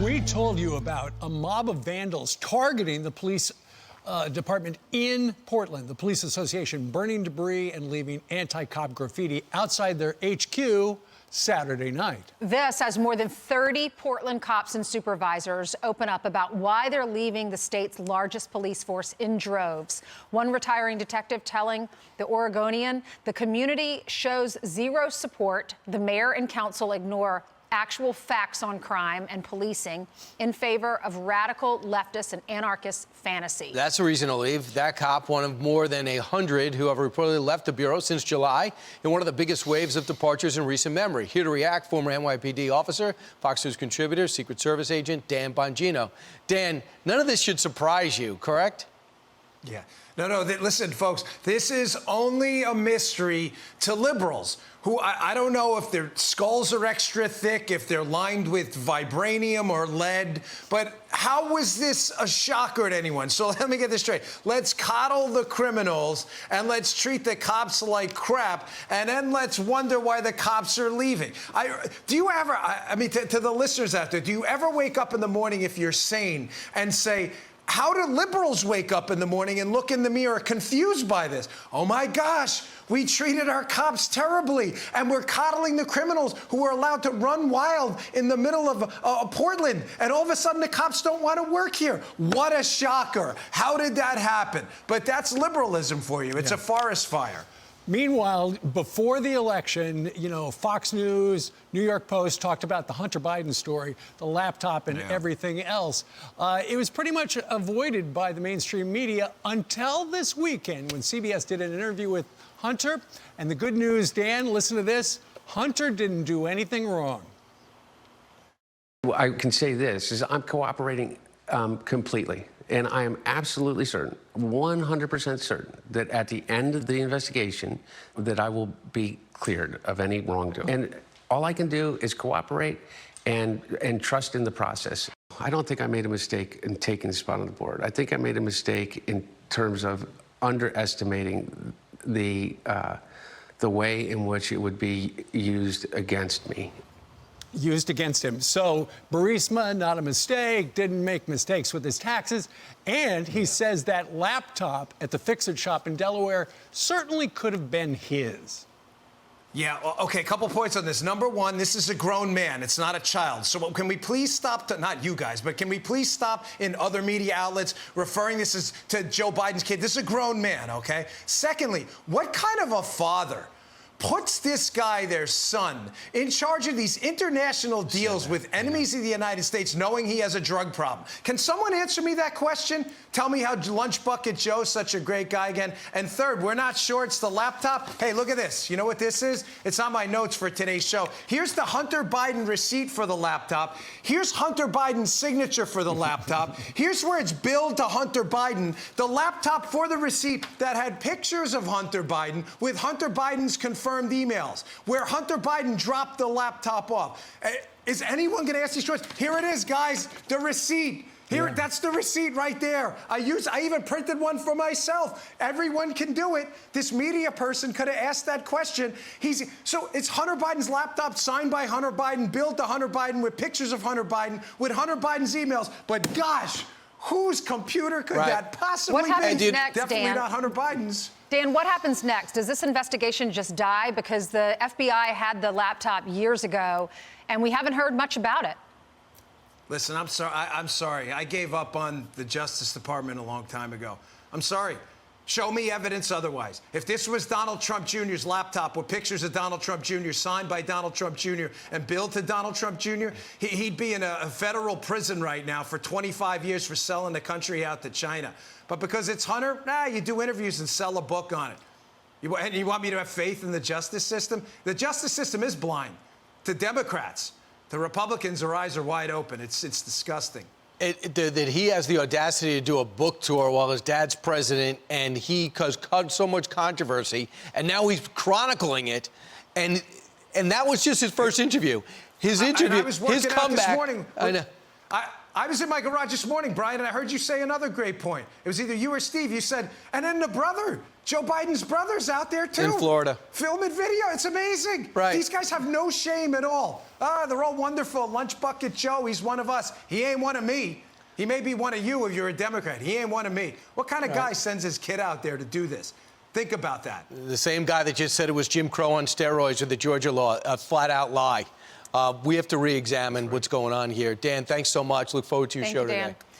We told you about a mob of vandals targeting the police department in Portland, the police association, burning debris and leaving anti-cop graffiti outside their HQ Saturday night. This as more than 30 Portland cops and supervisors open up about why they're leaving the state's largest police force in droves. One retiring detective telling the Oregonian the community shows zero support. The mayor and council ignore actual facts on crime and policing in favor of radical leftist and anarchist fantasy. That's the reason to leave. That cop, one of more than 100 who have reportedly left the Bureau since July in one of the biggest waves of departures in recent memory. Here to react, former NYPD officer, Fox News contributor, Secret Service agent Dan Bongino. Dan, none of this should surprise you, correct? Yeah. No, listen, folks, this is only a mystery to liberals who I don't know if their skulls are extra thick, if they're lined with vibranium or lead, but how was this a shocker to anyone? So let me get this straight. Let's coddle the criminals and let's treat the cops like crap, and then let's wonder why the cops are leaving. Do you ever, to the listeners out there, do you ever wake up in the morning, if you're sane, and say, how do liberals wake up in the morning and look in the mirror confused by this? Oh my gosh, we treated our cops terribly, and we're coddling the criminals who are allowed to run wild in the middle of Portland, and all of a sudden the cops don't want to work here. What a shocker. How did that happen? But that's liberalism for you. It's a forest fire. Meanwhile, before the election, Fox News, New York Post talked about the Hunter Biden story, the laptop and everything else. It was pretty much avoided by the mainstream media until this weekend when CBS did an interview with Hunter. And the good news, Dan, listen to this. Hunter didn't do anything wrong. Well, I can say this, is I'm cooperating completely. And I am absolutely certain, 100% certain, that at the end of the investigation, that I will be cleared of any wrongdoing. And all I can do is cooperate and trust in the process. I don't think I made a mistake in taking the spot on the board. I think I made a mistake in terms of underestimating the way in which it would be used against me. Used against him. So Burisma, not a mistake, didn't make mistakes with his taxes. And he says that laptop at the Fix-It shop in Delaware certainly could have been his. Yeah, okay, a couple points on this. Number one, this is a grown man. It's not a child. So can we please stop, not you guys, but can we please stop in other media outlets referring this as to Joe Biden's kid? This is a grown man, okay? Secondly, what kind of a father puts this guy, their son, in charge of these international deals with enemies of the United States, knowing he has a drug problem? Can someone answer me that question? Tell me how Lunch Bucket Joe's such a great guy again. And third, we're not sure it's the laptop. Hey, look at this. You know what this is? It's on my notes for today's show. Here's the Hunter Biden receipt for the laptop. Here's Hunter Biden's signature for the laptop. Here's where it's billed to Hunter Biden. The laptop for the receipt that had pictures of Hunter Biden with Hunter Biden's confirmed emails, where Hunter Biden dropped the laptop off. Is anyone going to ask these questions? Here it is, guys, the receipt. Here, that's the receipt right there. I even printed one for myself. Everyone can do it. This media person could have asked that question. So it's Hunter Biden's laptop signed by Hunter Biden, billed to Hunter Biden with pictures of Hunter Biden, with Hunter Biden's emails. But gosh, whose computer could that possibly be? What happens next, Definitely Dan? not Hunter Biden's. Dan, what happens next? Does this investigation just die? Because the FBI had the laptop years ago, and we haven't heard much about it. Listen, I'm sorry. I gave up on the Justice Department a long time ago. I'm sorry. Show me evidence otherwise. If this was Donald Trump Jr.'s laptop with pictures of Donald Trump Jr. signed by Donald Trump Jr. and billed to Donald Trump Jr., he'd be in a federal prison right now for 25 years for selling the country out to China. But because it's Hunter, you do interviews and sell a book on it. And you want me to have faith in the justice system? The justice system is blind to Democrats. The Republicans, their eyes are wide open. It's disgusting. That he has the audacity to do a book tour while his dad's president, and he caused so much controversy, and now he's chronicling it, and that was just his first interview. His interview, I was working his out comeback. this morning. I was in my garage this morning, Brian, and I heard you say another great point. It was either you or Steve. You said, and then the brother, Joe Biden's brother's out there, too. In Florida. Film and video. It's amazing. Right. These guys have no shame at all. They're all wonderful. Lunch Bucket Joe, he's one of us. He ain't one of me. He may be one of you if you're a Democrat. He ain't one of me. What kind of guy sends his kid out there to do this? Think about that. The same guy that just said it was Jim Crow on steroids with the Georgia law, a flat-out lie. We have to re-examine what's going on here. Dan, thanks so much. Look forward to your show today. Dan.